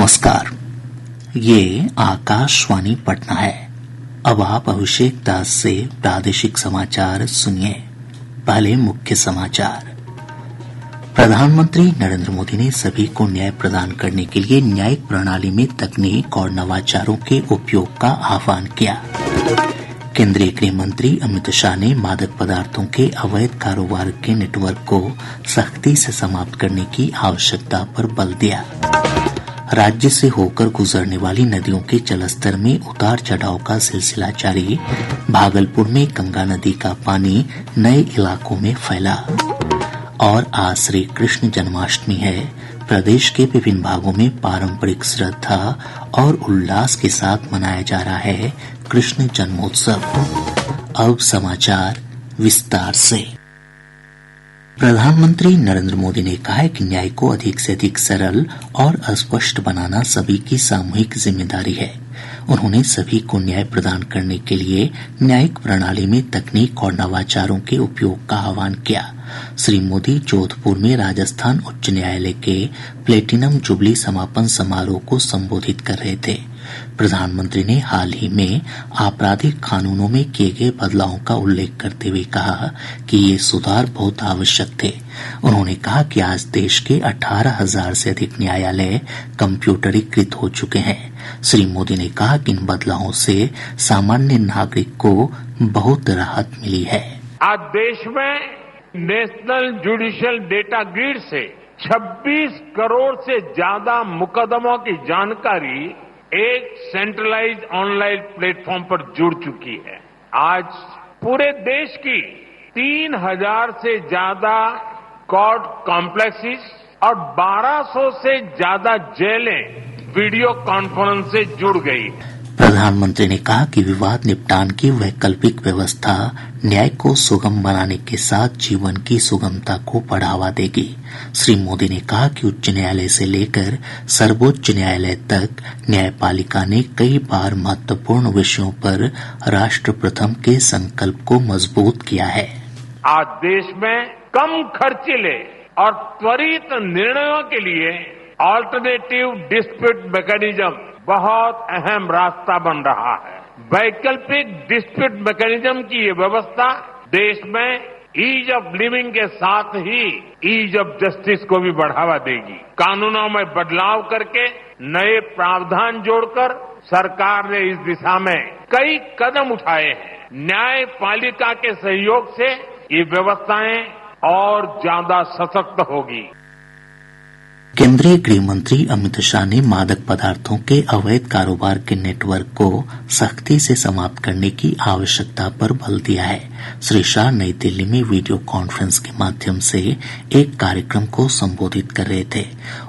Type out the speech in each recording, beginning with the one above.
नमस्कार। ये आकाशवाणी पटना है। अब आप अभिषेक दास से प्रादेशिक समाचार सुनिए। पहले मुख्य समाचार। प्रधानमंत्री नरेंद्र मोदी ने सभी को न्याय प्रदान करने के लिए न्यायिक प्रणाली में तकनीक और नवाचारों के उपयोग का आह्वान किया। केंद्रीय गृह मंत्री अमित शाह ने मादक पदार्थों के अवैध कारोबार के नेटवर्क को सख्ती से समाप्त करने की आवश्यकता पर बल दिया। राज्य से होकर गुजरने वाली नदियों के जलस्तर में उतार चढ़ाव का सिलसिला जारी। भागलपुर में गंगा नदी का पानी नए इलाकों में फैला। और आज श्री कृष्ण जन्माष्टमी है। प्रदेश के विभिन्न भागों में पारंपरिक श्रद्धा और उल्लास के साथ मनाया जा रहा है कृष्ण जन्मोत्सव। अब समाचार विस्तार से। प्रधानमंत्री नरेंद्र मोदी ने कहा है कि न्याय को अधिक से अधिक सरल और स्पष्ट बनाना सभी की सामूहिक जिम्मेदारी है। उन्होंने सभी को न्याय प्रदान करने के लिए न्यायिक प्रणाली में तकनीक और नवाचारों के उपयोग का आह्वान किया। श्री मोदी जोधपुर में राजस्थान उच्च न्यायालय के प्लेटिनम जुबली समापन समारोह को संबोधित कर रहे थे। प्रधानमंत्री ने हाल ही में आपराधिक कानूनों में किए गए बदलावों का उल्लेख करते हुए कहा कि ये सुधार बहुत आवश्यक थे। उन्होंने कहा कि आज देश के 18,000 से अधिक न्यायालय कम्प्यूटरीकृत हो चुके हैं। श्री मोदी ने कहा कि इन बदलावों से सामान्य नागरिक को बहुत राहत मिली है। आज देश में नेशनल जुडिशियल डेटा ग्रिड से 26 करोड़ से ज्यादा मुकदमों की जानकारी एक सेंट्रलाइज्ड ऑनलाइन प्लेटफॉर्म पर जुड़ चुकी है। आज पूरे देश की 3,000 से ज्यादा कोर्ट कॉम्प्लेक्सेस और 1,200 से ज्यादा जेलें वीडियो कॉन्फ्रेंस से जुड़ गई। प्रधानमंत्री ने कहा कि विवाद निपटान की वैकल्पिक व्यवस्था न्याय को सुगम बनाने के साथ जीवन की सुगमता को बढ़ावा देगी। श्री मोदी ने कहा कि उच्च न्यायालय से लेकर सर्वोच्च न्यायालय तक न्यायपालिका ने कई बार महत्वपूर्ण विषयों पर राष्ट्र प्रथम के संकल्प को मजबूत किया है। आज देश में कम खर्चीले और त्वरित निर्णयों के लिए ऑल्टरनेटिव डिस्प्यूट मैकेनिज्म बहुत अहम रास्ता बन रहा है। वैकल्पिक डिस्प्यूट मैकेनिज्म की ये व्यवस्था देश में ईज ऑफ लिविंग के साथ ही ईज ऑफ जस्टिस को भी बढ़ावा देगी। कानूनों में बदलाव करके नए प्रावधान जोड़कर सरकार ने इस दिशा में कई कदम उठाए हैं। न्यायपालिका के सहयोग से ये व्यवस्थाएं और ज्यादा सशक्त होगी। केंद्रीय गृह मंत्री अमित शाह ने मादक पदार्थों के अवैध कारोबार के नेटवर्क को सख्ती से समाप्त करने की आवश्यकता पर बल दिया है। श्री शाह नई दिल्ली में वीडियो कॉन्फ्रेंस के माध्यम से एक कार्यक्रम को संबोधित कर रहे थे।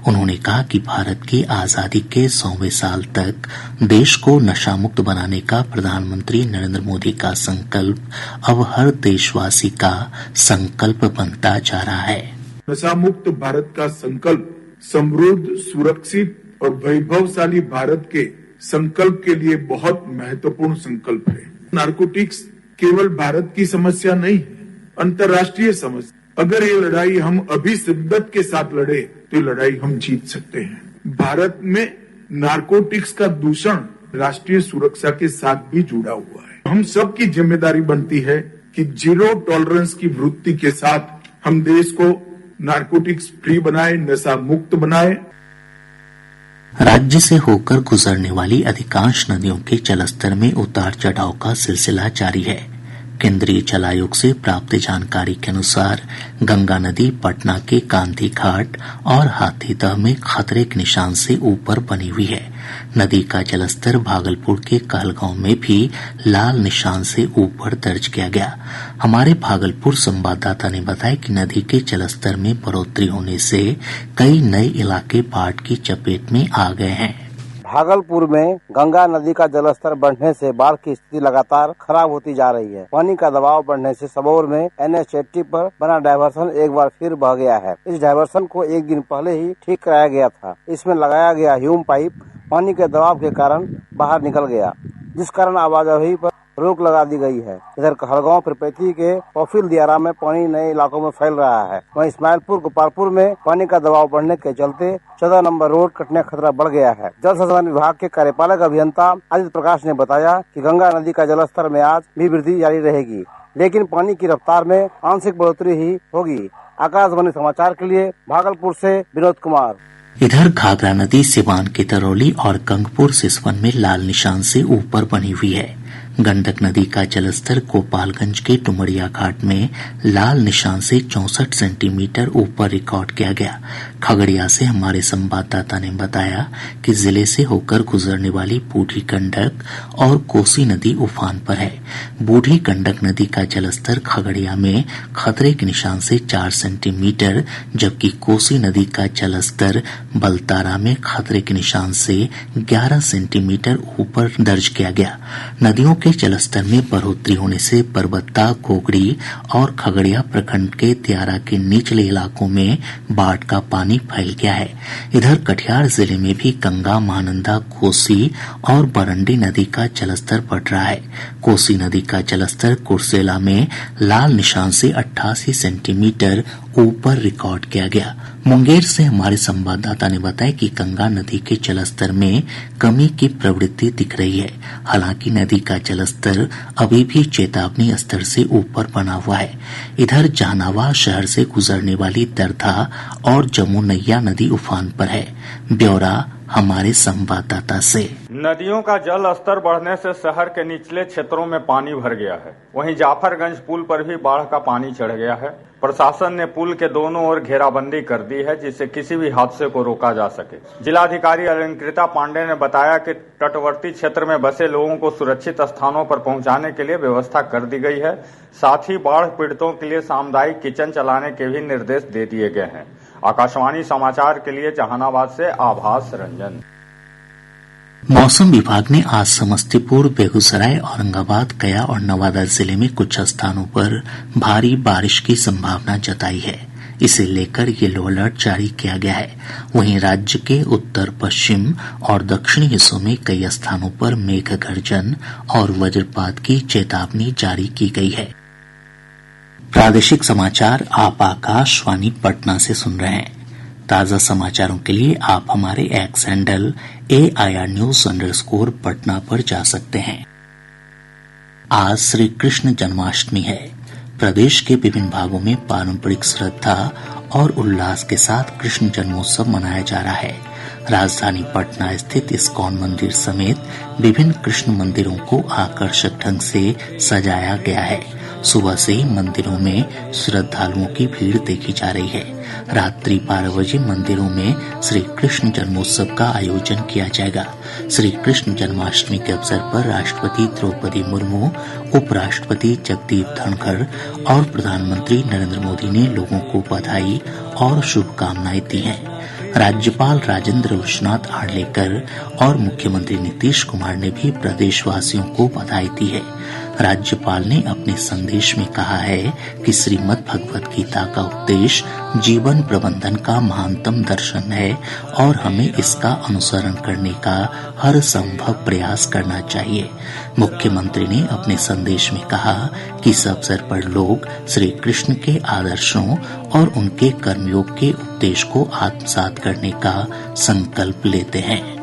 उन्होंने कहा कि भारत की आजादी के 100वें साल तक देश को नशा मुक्त बनाने का प्रधानमंत्री नरेंद्र मोदी का संकल्प अब हर देशवासी का संकल्प बनता जा रहा है। नशा मुक्त भारत का संकल्प समृद्ध, सुरक्षित और वैभवशाली भारत के संकल्प के लिए बहुत महत्वपूर्ण संकल्प है। नारकोटिक्स केवल भारत की समस्या नहीं है, अंतर्राष्ट्रीय समस्या। अगर ये लड़ाई हम अभी शिद्दत के साथ लड़े तो ये लड़ाई हम जीत सकते हैं। भारत में नारकोटिक्स का दूषण राष्ट्रीय सुरक्षा के साथ भी जुड़ा हुआ है। हम सबकी जिम्मेदारी बनती है कि जीरो टॉलरेंस की वृत्ति के साथ हम देश को नारकोटिक्स फ्री बनाए, नशा मुक्त बनाए। राज्य से होकर गुजरने वाली अधिकांश नदियों के जलस्तर में उतार चढ़ाव का सिलसिला जारी है। केंद्रीय जल आयोग से प्राप्त जानकारी के अनुसार गंगा नदी पटना के गांधी घाट और हाथीदह में खतरे के निशान से ऊपर बनी हुई है। नदी का जलस्तर भागलपुर के कहलगांव में भी लाल निशान से ऊपर दर्ज किया गया। हमारे भागलपुर संवाददाता ने बताया कि नदी के जलस्तर में बढ़ोतरी होने से कई नए इलाके बाढ़ की चपेट में आ गए हैं। भागलपुर में गंगा नदी का जलस्तर बढ़ने से बाढ़ की स्थिति लगातार खराब होती जा रही है। पानी का दबाव बढ़ने से सबौर में NH80 पर बना डायवर्सन एक बार फिर बह गया है। इस डायवर्सन को एक दिन पहले ही ठीक कराया गया था। इसमें लगाया गया ह्यूम पाइप पानी के दबाव के कारण बाहर निकल गया, जिस कारण आवाजाही पर रोक लगा दी गई है। इधर कहलगांव पिरपैती के पौफिल दियारा में पानी नए इलाकों में फैल रहा है। वहीं इस्माइलपुर गोपालपुर में पानी का दबाव बढ़ने के चलते 14 नंबर रोड कटने का खतरा बढ़ गया है। जल संसाधन विभाग के कार्यपालक अभियंता आदित्य प्रकाश ने बताया कि गंगा नदी का जलस्तर में आज भी वृद्धि जारी रहेगी, लेकिन पानी की रफ्तार में आंशिक बढ़ोतरी ही होगी। आकाशवाणी समाचार के लिए भागलपुर से विनोद कुमार। इधर घाघरा नदी सिवान के तरौली और गंगपुर सिसवन में लाल निशान से ऊपर बनी हुई है। गंडक नदी का जलस्तर गोपालगंज के डुमरिया घाट में लाल निशान से 64 सेंटीमीटर ऊपर रिकॉर्ड किया गया। खगड़िया से हमारे संवाददाता ने बताया कि जिले से होकर गुजरने वाली बूढ़ी गंडक और कोसी नदी उफान पर है। बूढ़ी गंडक नदी का जलस्तर खगड़िया में खतरे के निशान से 4 सेंटीमीटर, जबकि कोसी नदी का जलस्तर बलतारा में खतरे के निशान से 11 सेंटीमीटर ऊपर दर्ज किया गया। नदियों के जलस्तर में बढ़ोतरी होने से परबत्ता, गोगड़ी और खगड़िया प्रखंड के दियारा के निचले इलाकों में बाढ़ का पानी फैल गया है। इधर कटिहार जिले में भी गंगा, महानंदा, कोसी और बरंडी नदी का जलस्तर बढ़ रहा है। कोसी नदी का जलस्तर कुर्सेला में लाल निशान से 88 सेंटीमीटर ऊपर रिकॉर्ड किया गया। मुंगेर से हमारे संवाददाता ने बताया कि गंगा नदी के जलस्तर में कमी की प्रवृत्ति दिख रही है। हालांकि नदी का जलस्तर अभी भी चेतावनी स्तर से ऊपर बना हुआ है। इधर जहानाबाद शहर से गुजरने वाली दरधा और जमुनैया नदी उफान पर है। ब्यौरा हमारे संवाददाता से। नदियों का जल स्तर बढ़ने से शहर के निचले क्षेत्रों में पानी भर गया है। वहीं जाफरगंज पुल पर भी बाढ़ का पानी चढ़ गया है। प्रशासन ने पुल के दोनों ओर घेराबंदी कर दी है, जिससे किसी भी हादसे को रोका जा सके। जिलाधिकारी अलंकृता पांडे ने बताया कि तटवर्ती क्षेत्र में बसे लोगों को सुरक्षित स्थानों पर पहुंचाने के लिए व्यवस्था कर दी गई है। साथ ही बाढ़ पीड़ितों के लिए सामुदायिक किचन चलाने के भी निर्देश दे दिए गए हैं। आकाशवाणी समाचार के लिए जहानाबाद से आभास रंजन। मौसम विभाग ने आज समस्तीपुर, बेगूसराय, औरंगाबाद, गया और नवादा जिले में कुछ स्थानों पर भारी बारिश की संभावना जताई है। इसे लेकर येलो अलर्ट जारी किया गया है। वहीं राज्य के उत्तर, पश्चिम और दक्षिणी हिस्सों में कई स्थानों पर मेघ गर्जन और वज्रपात की चेतावनी जारी की गई है। प्रादेशिक समाचार आप आकाशवाणी पटना से सुन रहे हैं। ताज़ा समाचारों के लिए आप हमारे एक्स हैंडल AIRnews_पटना पर जा सकते हैं। आज श्री कृष्ण जन्माष्टमी है। प्रदेश के विभिन्न भागों में पारंपरिक श्रद्धा और उल्लास के साथ कृष्ण जन्मोत्सव मनाया जा रहा है। राजधानी पटना स्थित इस्कॉन मंदिर समेत विभिन्न कृष्ण मंदिरों को आकर्षक ढंग से सजाया गया है। सुबह से ही मंदिरों में श्रद्धालुओं की भीड़ देखी जा रही है। रात्रि 12 बजे मंदिरों में श्री कृष्ण जन्मोत्सव का आयोजन किया जाएगा। श्री कृष्ण जन्माष्टमी के अवसर पर राष्ट्रपति द्रौपदी मुर्मू, उपराष्ट्रपति जगदीप धनखड़ और प्रधानमंत्री नरेंद्र मोदी ने लोगों को बधाई और शुभकामनाएं दी हैं। राज्यपाल राजेंद्र विश्वनाथ आर्लेकर और मुख्यमंत्री नीतीश कुमार ने भी प्रदेशवासियों को बधाई दी है। राज्यपाल ने अपने संदेश में कहा है कि श्रीमद् भगवत गीता का उपदेश जीवन प्रबंधन का महानतम दर्शन है और हमें इसका अनुसरण करने का हर संभव प्रयास करना चाहिए। मुख्यमंत्री ने अपने संदेश में कहा कि इस अवसर पर लोग श्री कृष्ण के आदर्शों और उनके कर्मयोग के उपदेश को आत्मसात करने का संकल्प लेते हैं।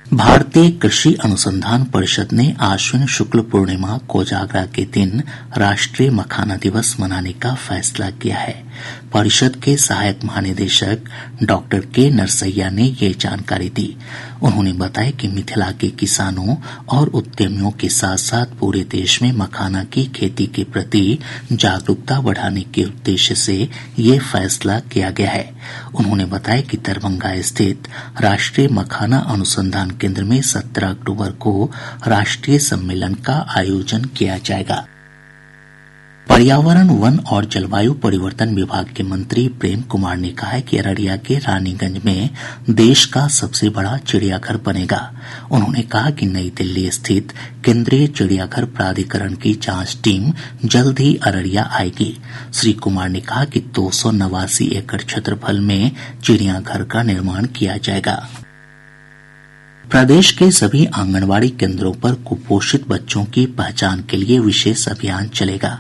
भारतीय कृषि अनुसंधान परिषद ने आश्विन शुक्ल पूर्णिमा कोजागरा के दिन राष्ट्रीय मखाना दिवस मनाने का फैसला किया है। परिषद के सहायक महानिदेशक डॉक्टर के नरसैया ने ये जानकारी दी। उन्होंने बताया कि मिथिला के किसानों और उद्यमियों के साथ साथ पूरे देश में मखाना की खेती के प्रति जागरूकता बढ़ाने के उद्देश्य से ये फैसला किया गया है। उन्होंने बताया कि दरभंगा स्थित राष्ट्रीय मखाना अनुसंधान केंद्र में 17 अक्टूबर को राष्ट्रीय सम्मेलन का आयोजन किया जाएगा। पर्यावरण, वन और जलवायु परिवर्तन विभाग के मंत्री प्रेम कुमार ने कहा है कि अररिया के रानीगंज में देश का सबसे बड़ा चिड़ियाघर बनेगा। उन्होंने कहा कि नई दिल्ली स्थित केंद्रीय चिड़ियाघर प्राधिकरण की जांच टीम जल्द ही अररिया आएगी। श्री कुमार ने कहा कि 289 एकड़ क्षेत्रफल में चिड़ियाघर का निर्माण किया जाएगा। प्रदेश के सभी आंगनवाड़ी केंद्रों पर कुपोषित बच्चों की पहचान के लिए विशेष अभियान चलेगा।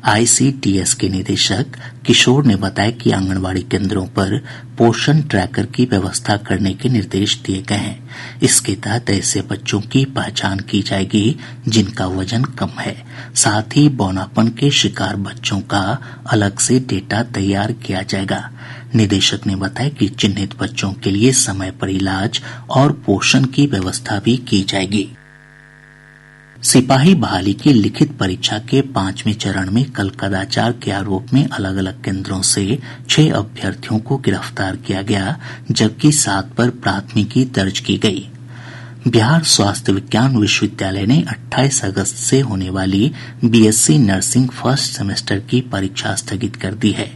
आईसीडीएस के निदेशक किशोर ने बताया कि आंगनवाड़ी केंद्रों पर पोषण ट्रैकर की व्यवस्था करने के निर्देश दिए गए हैं। इसके तहत ऐसे बच्चों की पहचान की जाएगी जिनका वजन कम है। साथ ही बौनापन के शिकार बच्चों का अलग से डेटा तैयार किया जाएगा। निदेशक ने बताया कि चिन्हित बच्चों के लिए समय पर इलाज और पोषण की व्यवस्था भी की जाएगी। सिपाही बहाली की लिखित परीक्षा के 5वें चरण में कल कदाचार के आरोप में अलग अलग केंद्रों से 6 अभ्यर्थियों को गिरफ्तार किया गया, जबकि 7 पर प्राथमिकी दर्ज की गई। बिहार स्वास्थ्य विज्ञान विश्वविद्यालय ने 28 अगस्त से होने वाली बीएससी नर्सिंग फर्स्ट सेमेस्टर की परीक्षा स्थगित कर दी है।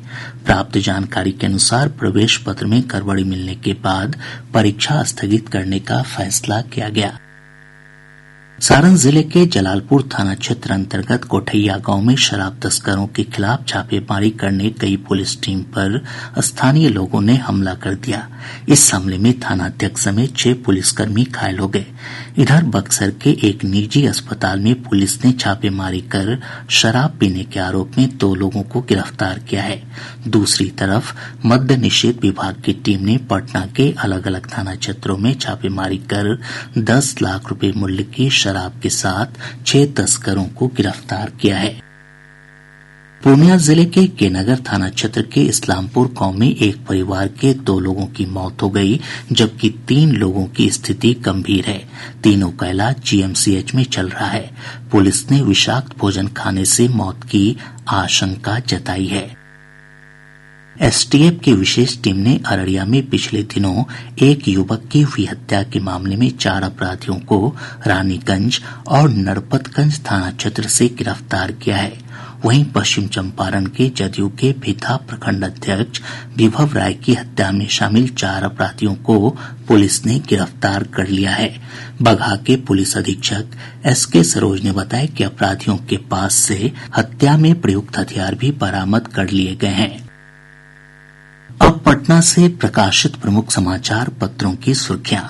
प्राप्त जानकारी के अनुसार प्रवेश पत्र में गड़बड़ी मिलने के बाद परीक्षा स्थगित करने का फैसला किया गया। सारण जिले के जलालपुर थाना क्षेत्र अंतर्गत कोठैया गांव में शराब तस्करों के खिलाफ छापेमारी करने गई पुलिस टीम पर स्थानीय लोगों ने हमला कर दिया। इस हमले में थानाध्यक्ष समेत 6 पुलिसकर्मी घायल हो गए। इधर बक्सर के एक निजी अस्पताल में पुलिस ने छापेमारी कर शराब पीने के आरोप में 2 लोगों को गिरफ्तार किया है। दूसरी तरफ मद्य निषेध विभाग की टीम ने पटना के अलग अलग थाना क्षेत्रों में छापेमारी कर 10 लाख रुपए मूल्य की शराब के साथ 6 तस्करों को गिरफ्तार किया है। पूर्णिया जिले के केनगर थाना क्षेत्र के इस्लामपुर गांव में एक परिवार के 2 लोगों की मौत हो गई, जबकि 3 लोगों की स्थिति गंभीर है। तीनों का इलाज जीएमसीएच में चल रहा है। पुलिस ने विषाक्त भोजन खाने से मौत की आशंका जताई है। एसटीएफ की विशेष टीम ने अररिया में पिछले दिनों एक युवक की हुई हत्या के मामले में 4 अपराधियों को रानीगंज और नरपतगंज थाना क्षेत्र से गिरफ्तार किया है। वहीं पश्चिम चंपारण के जदयू के भिथा प्रखंड अध्यक्ष विभव राय की हत्या में शामिल 4 अपराधियों को पुलिस ने गिरफ्तार कर लिया है। बगहा के पुलिस अधीक्षक एसके सरोज ने बताया कि अपराधियों के पास से हत्या में प्रयुक्त हथियार भी बरामद कर लिए गए हैं। अब पटना से प्रकाशित प्रमुख समाचार पत्रों की सुर्खियां।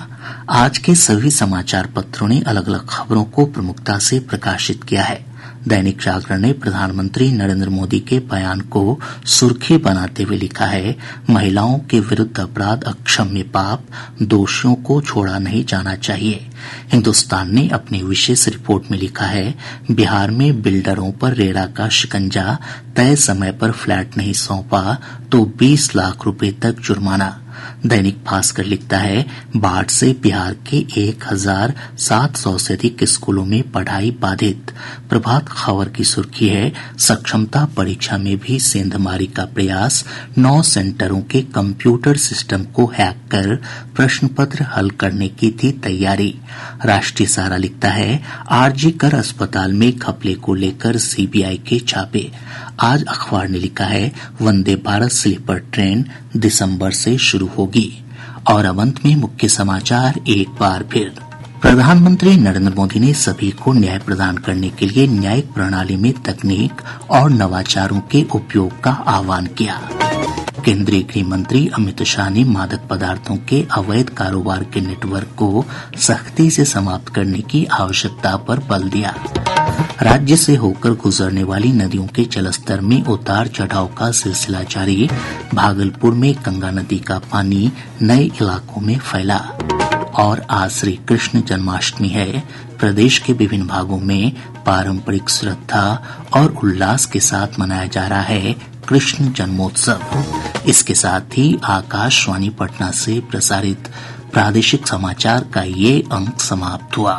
आज के सभी समाचार पत्रों ने अलग अलग खबरों को प्रमुखता से प्रकाशित किया है। दैनिक जागरण ने प्रधानमंत्री नरेंद्र मोदी के बयान को सुर्खी बनाते हुए लिखा है, महिलाओं के विरुद्ध अपराध अक्षम्य पाप, दोषियों को छोड़ा नहीं जाना चाहिए। हिन्दुस्तान ने अपनी विशेष रिपोर्ट में लिखा है, बिहार में बिल्डरों पर रेरा का शिकंजा, तय समय पर फ्लैट नहीं सौंपा तो 20 लाख रुपए तक जुर्माना। दैनिक भास्कर लिखता है, बाढ़ से बिहार के 1700 से अधिक स्कूलों में पढ़ाई बाधित। प्रभात खबर की सुर्खी है, सक्षमता परीक्षा में भी सेंधमारी का प्रयास, 9 सेंटरों के कंप्यूटर सिस्टम को हैक कर प्रश्न पत्र हल करने की थी तैयारी। राष्ट्रीय सहारा लिखता है, आरजी कर अस्पताल में घपले को लेकर सीबीआई के छापे। आज अखबार ने लिखा है, वंदे भारत स्लीपर ट्रेन दिसंबर से शुरू होगी। और अब अंत में मुख्य समाचार एक बार फिर। प्रधानमंत्री नरेंद्र मोदी ने सभी को न्याय प्रदान करने के लिए न्यायिक प्रणाली में तकनीक और नवाचारों के उपयोग का आह्वान किया। केंद्रीय गृह मंत्री अमित शाह ने मादक पदार्थों के अवैध कारोबार के नेटवर्क को सख्ती से समाप्त करने की आवश्यकता पर बल दिया। राज्य से होकर गुजरने वाली नदियों के जलस्तर में उतार चढ़ाव का सिलसिला जारी। भागलपुर में गंगा नदी का पानी नए इलाकों में फैला। और आज श्री कृष्ण जन्माष्टमी है। प्रदेश के विभिन्न भागों में पारंपरिक श्रद्धा और उल्लास के साथ मनाया जा रहा है कृष्ण जन्मोत्सव। इसके साथ ही आकाशवाणी पटना से प्रसारित प्रादेशिक समाचार का ये अंक समाप्त हुआ।